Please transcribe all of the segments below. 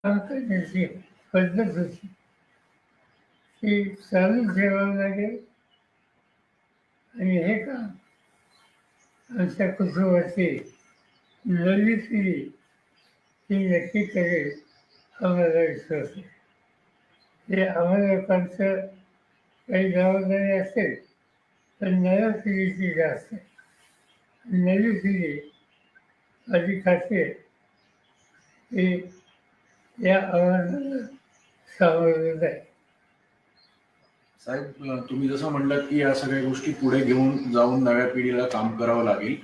करण्याची पद्धत होती ती चालू ठेवावं लागेल आणि हे काम आमच्या कुटुंबाची नवी पिढी ही नक्की करेल आम्हाला विश्वास आहे. हे आम्हाला लोकांचं काही जबाबदारी असेल पण नव्या पिढीची जास्त आहे. नवी पिढी माझी खात्री आहे की या आव्हानाला सामोरं जाईल. साहेब, तुम्ही जसं म्हणलात की या सगळ्या गोष्टी पुढे घेऊन जाऊन नव्या पिढीला काम करावं लागेल,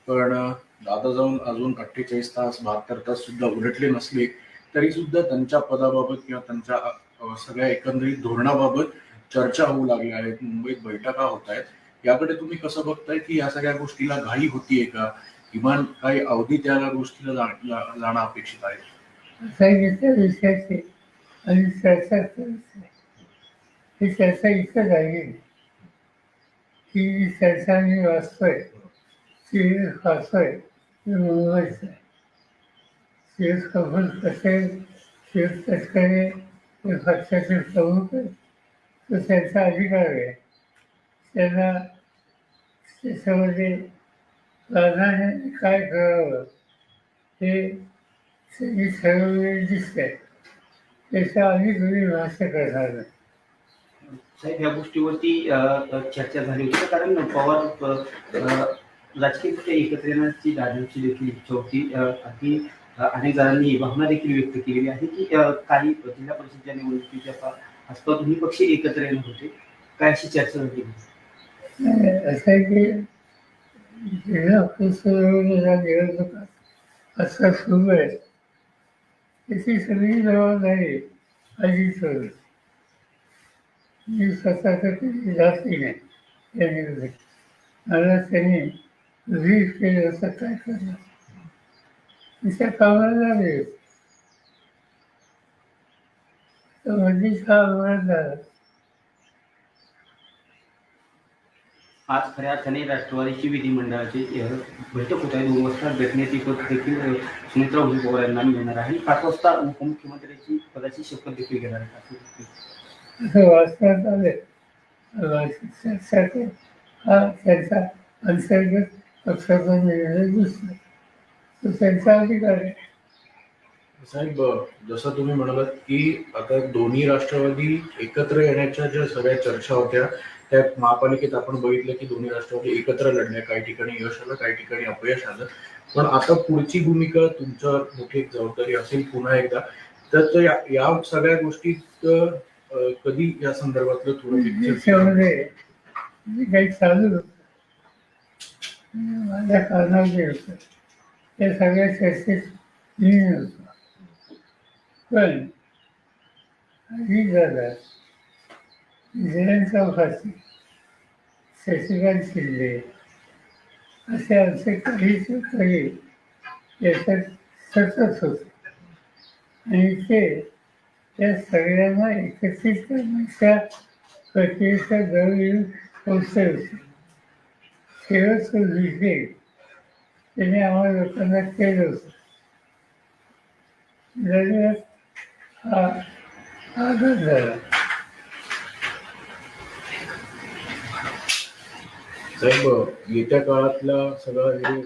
पण आता जाऊन अजून 48 तास 72 तास सुद्धा उलटले नसले तरी सुद्धा त्यांच्या पदाबाबत किंवा त्यांच्या सगळ्या एकंदरीत धोरणाबाबत चर्चा होऊ लागल्या आहेत, मुंबईत बैठका होत आहेत. याकडे तुम्ही कसं बघताय की या सगळ्या गोष्टीला घाई होतीये का, किमान काही अवधी त्या गोष्टीला जाणं अपेक्षित आहे? सांगितल्या विषयाची आणि चर्चा करत आहे. ही चर्चा इथं झाली की चर्चा मी वाचतोय ती वाचतोय ते मुंबईचं आहे. शिव कपूर कसे शिव तस्करे हे पक्षाचे प्रमुख आहेत, तो त्यांचा अधिकार आहे. त्यांना त्याच्यामध्ये प्राधान्याने काय करावं हे त्यांनी ठरवलेले दिसतंय. त्याच्या आम्ही तुम्ही भाष्य करणार नाही. साहेब, या गोष्टीवरती चर्चा झाली होती कारण पवार राजकीय एकत्र येण्याची दादांची देखील इच्छा होती. अगदी अनेक जणांनी भावना देखील व्यक्त केलेली आहे की काही जिल्हा परिषदच्या निवडणुकीच्या आसपास दोन्ही पक्ष एकत्र येणार होते. काय अशी चर्चा झाली? असं आहे की जिल्हा परिषदेच्या निवडणुका असं सुरू आहे त्याची सगळी जबाबदारी अजित होती. मी स्वतःचं कधी जास्ती नाही त्या निवडणुकीत. मला त्यांनी रीफ केलं असं काय करणार त्या कामाला लागले. मध्येच हा अपघात झाला. आज खऱ्या अर्थाने राष्ट्रवादीची विधिमंडळाची बैठक होत आहे. 2 वाजता घटनेची पद देखील सुमित्रा उभी पवार यांना मिळणार आहे आणि 5 वाजता उपमुख्यमंत्र्यांची पदाची शपथ देखील घेणार आहे. असं वाचण्यात आले. हा त्यांचा अंतर्गत पक्षाचा निर्णय दिसतो, तो त्यांचा अधिकार आहे. साहेब, जसं तुम्ही म्हणालात की आता दोन्ही राष्ट्रवादी एकत्र येण्याच्या ज्या सगळ्या चर्चा होत्या त्या महापालिकेत आपण बघितलं की दोन्ही राष्ट्रवादी एकत्र लढल्या. काही ठिकाणी यश आलं, काही ठिकाणी अपयश आलं. पण आता पुढची भूमिका तुमच्यावर मोठी एक जबाबदारी असेल पुन्हा एकदा. तर या सगळ्या गोष्टीत कधी या संदर्भातलं थोडं त्याच्यामध्ये काही चालू होतं माझ्या कानावर जे होतं त्या सगळ्या चर्चेत मी होतो. पण अजित दादा, जयंत चौकासी, शशिकांत शिंदे असे आमचे काहीच काही याच्यात सतत होते आणि ते त्या सगळ्यांना एकत्रित करण्याच्या प्रक्रियेचा जवळ येऊन पोचले होते. शेवटचं विषय त्याने आम्हाला लोकांना केलं होतं. दरम्यान हा आघात झाला. साहेब, येत्या काळातला सगळं हे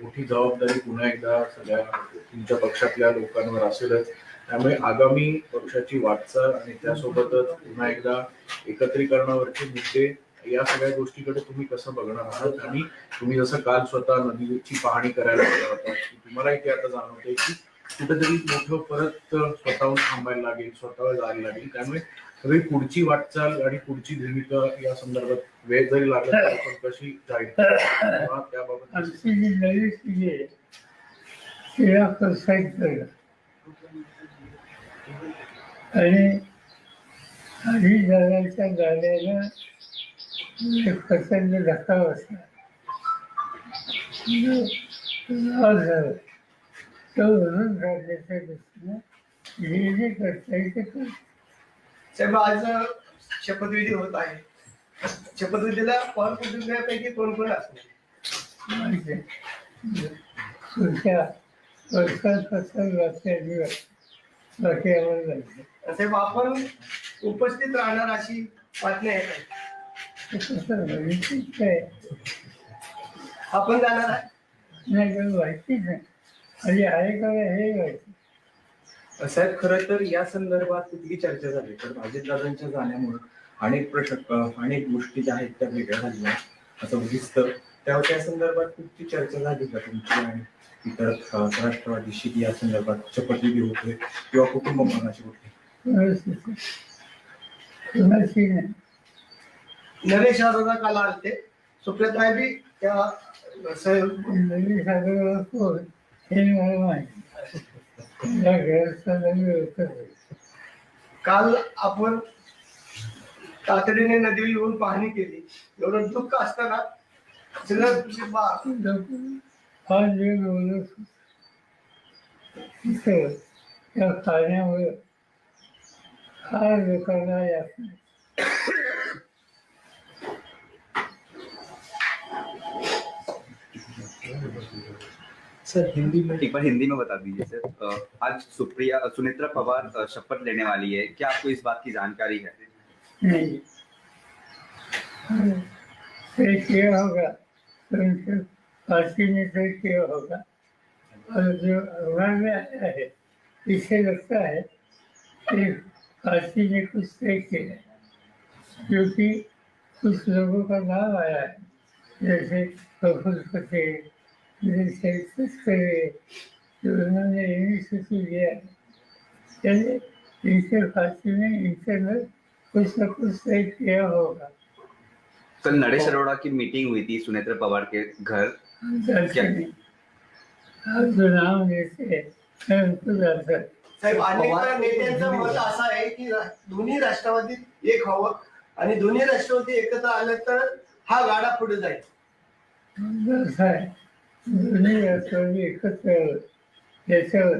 मोठी जबाबदारी पुन्हा एकदा सगळ्या तुमच्या पक्षातल्या लोकांवर असेलच. त्यामुळे आगामी पक्षाची वाटचाल आणि त्यासोबतच पुन्हा एकदा एकत्रीकरणावरचे मुद्दे या सगळ्या गोष्टीकडे तुम्ही कसं बघणार आहात? आणि तुम्ही जसं काल स्वतः नदीची पाहणी करायला गेला होता, तुम्हालाही ते आता जाणवतंय की कुठेतरी मोठं परत स्वतःहून थांबायला लागेल, स्वतःवर जायला लागेल. त्यामुळे सगळी पुढची वाटचाल आणि पुढची भूमिका या संदर्भात वेळ जरी लागला तरी पण कशी जाईल त्याबाबत आमची जी नवी पिढी आहे तिला प्रोत्साहित करणं आणि आधी दादाच्या गाण्याला एक प्रचंड धक्का बसला. झालं तो म्हणून राज्याच्या दृष्टीनं जे जे करता येईल ते करतो. साहेब, आज शपथविधी होत आहे. शपथविधीला पवार कुटुंबियांपैकी कोण कोण असणार? पुढच्या वर्षांपासून वाचल्या दिवस बाकी आम्हाला जायचं. साहेब आपण उपस्थित राहणार अशी बातमी आहे काय? ते कसं माहितीच काय आपण जाणार आहे? नाही काही माहितीच नाही. आणि आहे का हे माहिती. साहेब खरं तर या संदर्भात कुठली चर्चा झाली तर अजितदादांच्या जाण्यामुळे अनेक गोष्टी ज्या आहेत त्या वेगळ्या झाल्या असं दिसतं. त्या संदर्भात कुठली चर्चा झाली का तुमची आणि इतर राष्ट्रवादीशी या संदर्भात शपथविधी होते किंवा कुटुंब मनाची होती? कुणाची नाही. नरेश अरोरा काल आलते, सुप्रियाताई बी त्या नवीन सागर कोण हे मला माहिती. या घराचा नवीन होतं. काल आपण तातडीने नदीवर येऊन पाहणी केली. एवढं दुःख असताना सगळं फार वेळ बोलत तिथं त्या पाण्यामुळे फार लोकांना यातना. सर हिंदी में एक बार हिंदी में बता दीजिए सर। आज सुनेत्रा पवार शपथ लेने वाली है, क्या आपको इस बात की जानकारी है? नहीं तय किया होगा तो उनके पार्टी ने तय किया होगा। और जो अखबार में आया है इससे लगता है कि पार्टी ने कुछ तय किया है, क्योंकि कुछ लोगों का नाम आया है जैसे प्रफुल्ल पटेल, जैसे तस्करे जो उन्होंने इनिशिएटिव लिया है। यानी इनके पार्टी ने इंटरनल कुछ न कुछ तय किया होगा। कल नरेश अरोड़ा की मीटिंग हुई थी सुनेत्रा पवार के घर। जानते नहीं, आप जो नाम लेते हैं मैं उनको जानता हूं। साहेब अनेक नेत्यांचं मत असं आहे की दोन्ही राष्ट्रवादीत एक हवं आणि दोन्ही राष्ट्रवादी एकत्र आलं तर हा गाडा पुढे जाईल. असं आहे, दोन्ही राष्ट्रवादी एकत्र यावं याच्यावर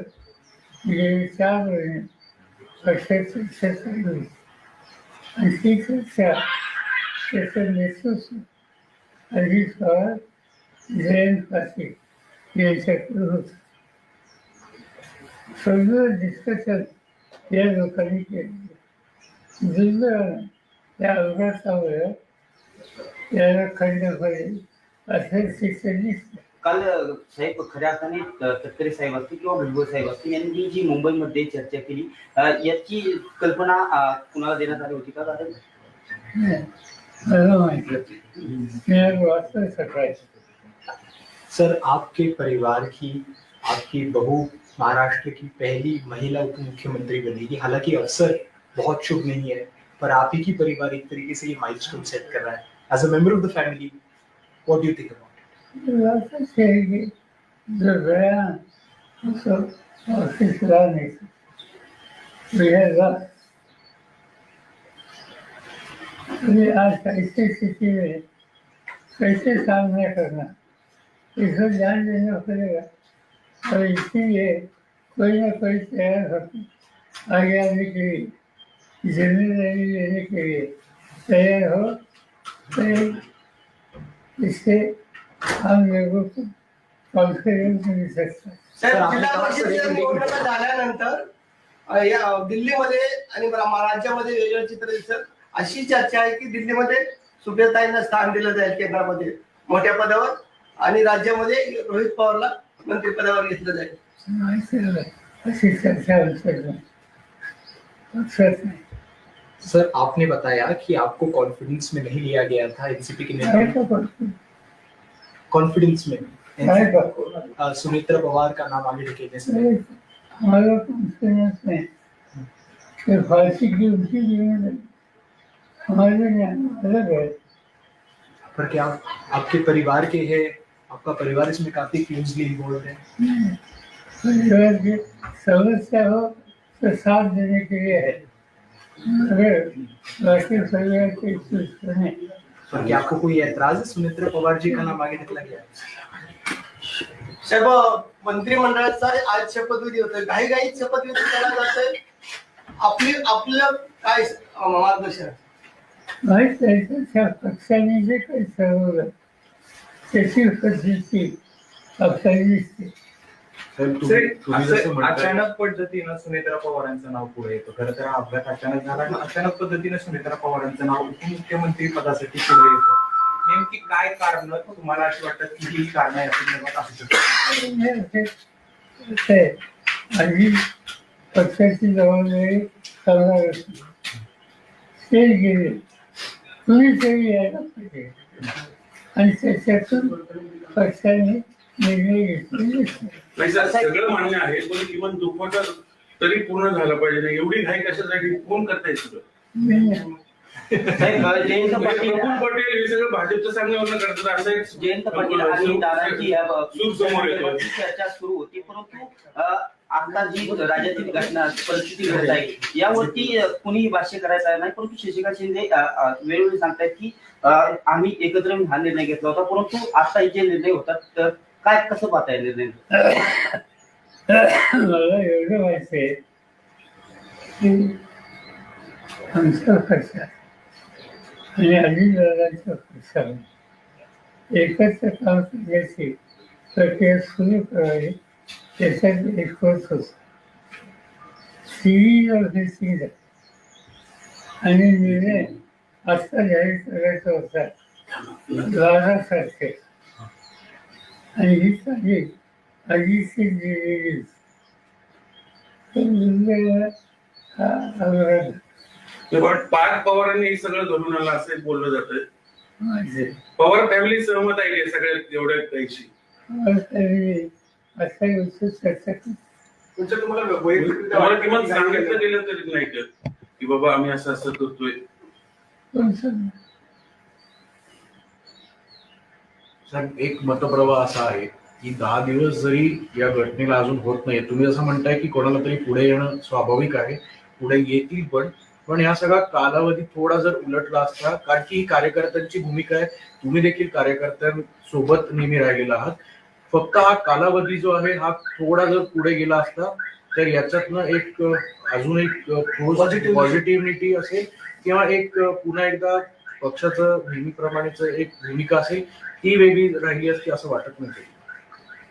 गेली 4 महिने पक्षात चर्चा चालू होती. आणि ती चर्चा त्याचं नेतृत्व अजित पवार, जयंत पाटील यांच्याकडे होतं. सगळं डिस्कशन या लोकांनी केलं. दुर्दैवानं त्या अपघातामुळे याला खंड पडेल असं शिक्षण दिसतं. काल साहेब खऱ्या अर्थाने तटकरे साहेब असतील किंवा भुजबळ साहेब असतील यांनी जी मुंबईमध्ये चर्चा केली याची कल्पना कुणाला देण्यात आली होती का? कारण नाही, मला माहिती मी आज वाचलं सकाळी. सर आपके परिवार की आपकी बहू महाराष्ट्र की पहली महिला उप मुख्यमंत्री बनेगी। हालांकि अवसर बहुत शुभ नहीं है, पर आप ही की परिवार एक तरीके से ये माइलस्टोन सेट कर रहा है। As a member of the family, what do you think about it? वाचच आहे की जो गया उसको ऑफिस ला नहीं मिलेगा। अभी आज ऐसी स्थिति में कैसे सामना करना, इसको ध्यान देना पड़ेगा। और इसीलिए कोई ना कोई तैयार होकर आगे आने के लिए, जिम्मेदारी लेने के लिए तैयार हो, तो इससे हम लोगों को कॉन्फिडेंस मिल सकता है। साहेब जिल्हा परिषदेच्या निवडणुका झाल्यानंतर या दिल्लीमध्ये आणि राज्यामध्ये वेगळं चित्र दिसत. अशी चर्चा आहे की दिल्लीमध्ये सुप्रियाताईंना स्थान दिलं जाईल केंद्रामध्ये मोठ्या पदावर आणि राज्यामध्ये रोहित पवारला मंत्रिपदावर घेतलं जाईल. माहिती आहे, अशी चर्चा अवसर नहीं। सर आपने बताया कि आपको कॉन्फिडेंस में नहीं लिया गया था एनसीपी के काय नेता, का पडतो, कॉन्फिडेंस में काय का सुनेत्रा पवार का नाम आगे ढकेलने से हमारा कॉन्फिडेंस नहीं कि फांसी की उनकी जिम्मेदारी हमारे ज्ञान अलग है। पर क्या आपके परिवार के हैं, आपका परिवार इसमें काफी क्लोजली इन्वॉल्व है? परिवार की समस्या हो तो साथ देने के लिए है, अगर बाकी परिवार के सुने। पर क्या आपको कोई ऐतराज है सुनेत्रा पवार जी का नाम आगे ढकला गया? साहेब मंत्रिमंडळाचा आज शपथविधी होतोय, घाईघाईत शपथविधी केला जातोय. आपलं काय मार्गदर्शन? माहीत आहे त्या पक्षाने जे काही ठरवलं त्याची पद्धती आपल्याला दिसते. साहेब तुम्ही जसं असं म्हणताय अचानक पद्धतीनं सुनेत्रा पवारांचं नाव पुढे येतं. खरं तर हा अपघात अचानक झाला आणि अचानक पद्धतीनं सुनेत्रा पवारांचं नाव उपमुख्यमंत्री पदासाठी पुढे येतं. नेमकी काय कारण तुम्हाला अशी वाटतात की ही कारण या संदर्भात असू शकतात? आधी पक्षाची जबाबदारी करणार असते ते गेले कुणीतरी यायला पाहिजे आणि त्याच्यातून पक्षाने निर्णय घेतलेले असते. नाही सर, सगळं मान्य आहे, पण किमान दुखवटा तरी पूर्ण झाला पाहिजे. नाही एवढी घाई कशासाठी? कोण करताय सगळं? मी नाही. साहेब जयंत पाटील प्रफुल्ल पटेल हे सगळं भाजपच्या सांगण्यावरून करतात असं एक जयंत पाटील आणि दादांची या सूर समोर येतो. चर्चा सुरू होती, परंतु आता जी राज्यातील घटना परिस्थिती घडत आहे यावरती कुणीही भाष्य करायचं नाही. परंतु शशिकांत शिंदे वेळोवेळी सांगतायत की आम्ही एकत्र येऊन हा निर्णय घेतला होता, परंतु आता जे निर्णय होतात तर काय कसं पाहताय निर्णय? मला एवढं माहिती आहे की आमच्या पक्षात आणि अजितदादांच्या पक्षाने एकत्र काम करण्याची प्रक्रिया सुरू करावी त्याच्यात एक होत होता. सिरीज ऑफ दिस आणि निर्णय आत्ता जाहीर करायचा होता 12 तारखेला आणि ही तारीख अजितची दिलेली पण पार्थ पवारांनी हे सगळं घडून आलं असं बोललं जातंय. माझे पवार फॅमिली सहमत आहे या सगळ्या एवढ्या काहीशी? असा गोष्ट चर्चा करतो. तुम्हाला किमान सांगितलं गेलं तरी नाही का की बाबा आम्ही असं असं करतोय? साहेब एक मतप्रवाह असा आहे की 10 दिवस जरी या घटनेला अजून होत नाही, तुम्ही जसं म्हणताय की कोणाला तरी पुढे येणं स्वाभाविक आहे, पुढे येतील पण ह्या सगळा कालावधी थोडा जर उलटला असता, कारण की ही कार्यकर्त्यांची भूमिका आहे, तुम्ही देखील कार्यकर्त्यांसोबत नेहमी राहिलेला आहात. फक्त हा कालावधी जो आहे हा थोडा जर पुढे गेला असता तर याच्यातनं एक अजून एक पॉझिटिव्हिटी असेल किंवा एक पुन्हा एकदा पक्षाचं नेहमीप्रमाणेच एक भूमिका असेल ती वेगळी राहिली असती असं वाटत नाही.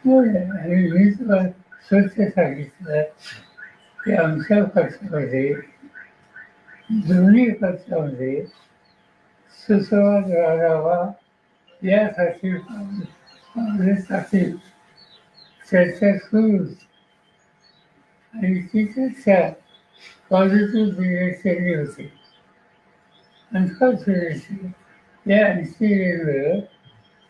आणि मी तुला स्वच्छ सांगितलं की आमच्या पक्षामध्ये दोन्ही पक्षामध्ये सुसंवाद राहावा यासाठी काँग्रेससाठी चर्चा सुरू होती आणि ती चर्चा पॉझिटिव्ह डिरेक्शनली होती. अनफॉर्च्युनेटली या इन्सिडेंटवर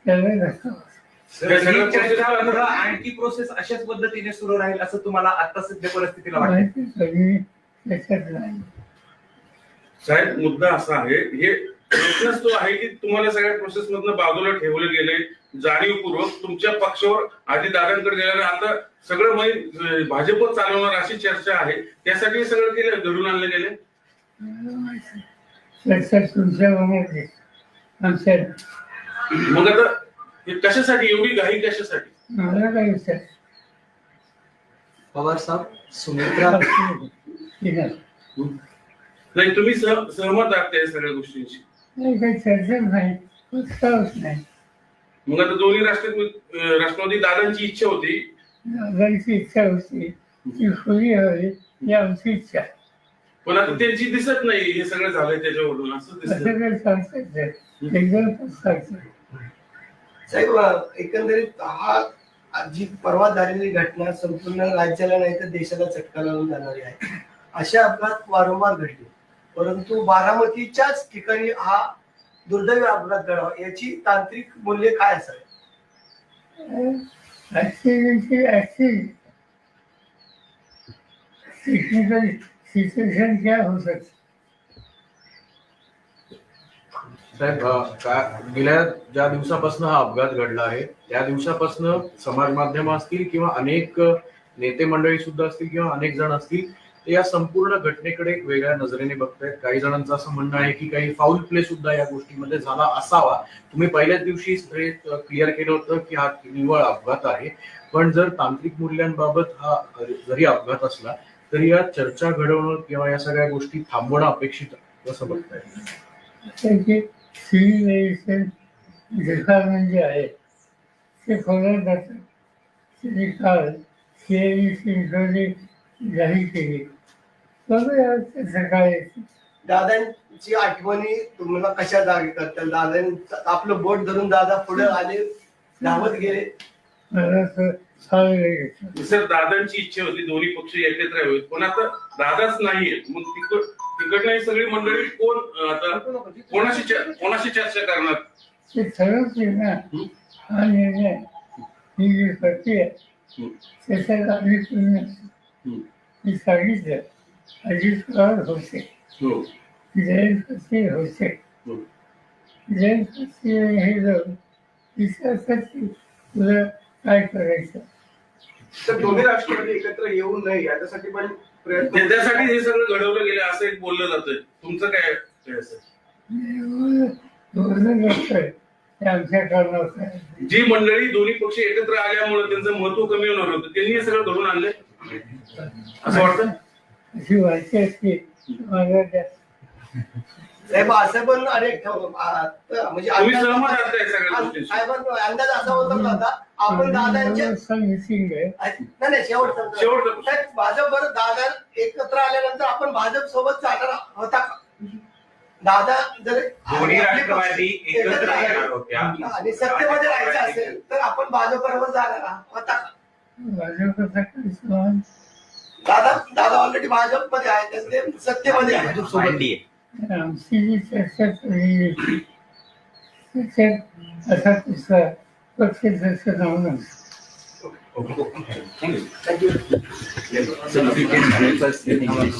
त्याला धक्का बसला. ही चर्चा आणखी प्रोसेस अशाच पद्धतीने सुरू राहील असं तुम्हाला आता सध्या परिस्थितीला वाटतं? माहिती कधी त्याच्यात नाही. साहेब मुद्दा असा आहे, हे प्रश्नच तो आहे की तुम्हाला सगळ्या प्रोसेस मधनं बाजूला ठेवले गेले जाणीवपूर्वक तुमच्या पक्षावर आधी दादांकडे गेल्याने आता सगळं भाजपच चालवणार अशी चर्चा आहे, त्यासाठी सगळं केलं घडून आणलं गेले. चर्चा तुमच्या मनात आमच्या मग आता हे कशासाठी एवढी घाई कशासाठी? मला काय विचार पवार साहब, सुनेत्रा नाही तुम्ही सहमत आहात त्या सगळ्या गोष्टींशी? नाही, काही चर्चा नाही, उत्साहच नाही. मग आता दोन्ही राष्ट्रवादी दादांची इच्छा होती, दादांची इच्छा होती ती खुली हवी ही आमची इच्छा आहे. पण आता त्यांची दिसत नाही हे सगळं झालंय त्याच्यावरून असं दिसत. असं काही सांगता येत नाही, एकदम सांगतो. साहेब एकंदरीत हा जी परवा झालेली घटना संपूर्ण राज्याला नाही तर देशाला चटका लावून जाणारी आहे. अशा अपघात वारंवार घडले, परंतु बारामतीच्याच ठिकाणी हा दुर्दैवी अपघात घडावा याची तांत्रिक मूल्य काय असावे? टेक्निकल सिच्युएशन क्या हो सकती? साहेब गेल्या ज्या दिवसापासून हा अपघात घडला आहे त्या दिवसापासून समाज माध्यम असतील किंवा अनेक नेते मंडळी सुद्धा असतील किंवा अनेक जण असतील ते या संपूर्ण घटनेकडे एक वेगळ्या नजरेने बघतायत. काही जणांचं असं म्हणणं आहे की काही फाऊल प्ले सुद्धा या गोष्टीमध्ये झाला असावा. तुम्ही पहिल्याच दिवशी क्लिअर केलं होतं की हा निव्वळ अपघात आहे, पण जर तांत्रिक मूल्यांबाबत हा जरी अपघात असला तरी या चर्चा घडवणं किंवा या सगळ्या गोष्टी थांबवणं अपेक्षित कसं बघताय? सिव्हिलायझेशन डिपार्टमेंट जे आहे ते फॉलो करतात. त्यांनी काल सीएनी चिंचोली जाहीर केली. बघूया कसं काय. दादांची आठवणी तुम्हाला कशा जागी करतात? दादांचं आपलं बोट धरून दादा पुढे आले, धावत गेले. मला तर फार लागेल. सर दादांची इच्छा होती दोन्ही पक्ष एकत्र यावेत, पण आता दादाच नाहीये. मग तिकडनं ही सगळी मंडळी कोण आता कोणाशी चर्चा करणार? ते ठरवते ना. हा निर्णय ही जी प्रक्रिया त्याच्यात आम्ही मी सांगितलं. अजित पवार होते, हो. जयंत पाटील होते. जयंत पाटील हे जाऊन विचारतात तुला काय करायचं. तर दोन्ही राष्ट्रवादी एकत्र येऊ नये याच्यासाठी पण प्रयत्न. त्यासाठी हे सगळं घडवलं गेलं असं एक बोललं जातंय. तुमचं काय असं? बोलणं नसतंय ते आमच्या कारणावर आहे. जी मंडळी दोन्ही पक्ष एकत्र आल्यामुळे त्यांचं महत्व कमी होणार होतं, त्यांनी हे सगळं घडून आणलंय असं वाटतं. अशी माहिती असते मला त्या साहेब असं पण अनेक म्हणजे तुम्ही सहमत आहात या सगळ्या गोष्टींशी? साहेबांचा अंदाज असा होता का आता आपण दादांच्या मिटिंग आहे. नाही शेवटचं साहेब भाजप दादा एकत्र आल्यानंतर आपण भाजप सोबत जाणार होता का? दादा जर दोन्ही राष्ट्रवादी एकत्र येणार होत्या आणि सत्तेमध्ये राहायचं असेल तर आपण भाजप बरोबर जाणार होता का? भाजपचा काही सवाल दादा ऑलरेडी भाजप मध्ये आहे, ते सत्तेमध्ये आहे. आमची जी चर्चा झालेली त्याच्यात असा कुठला पक्ष त्याचं नाव नसतं. Thank you. So if you can help us in English.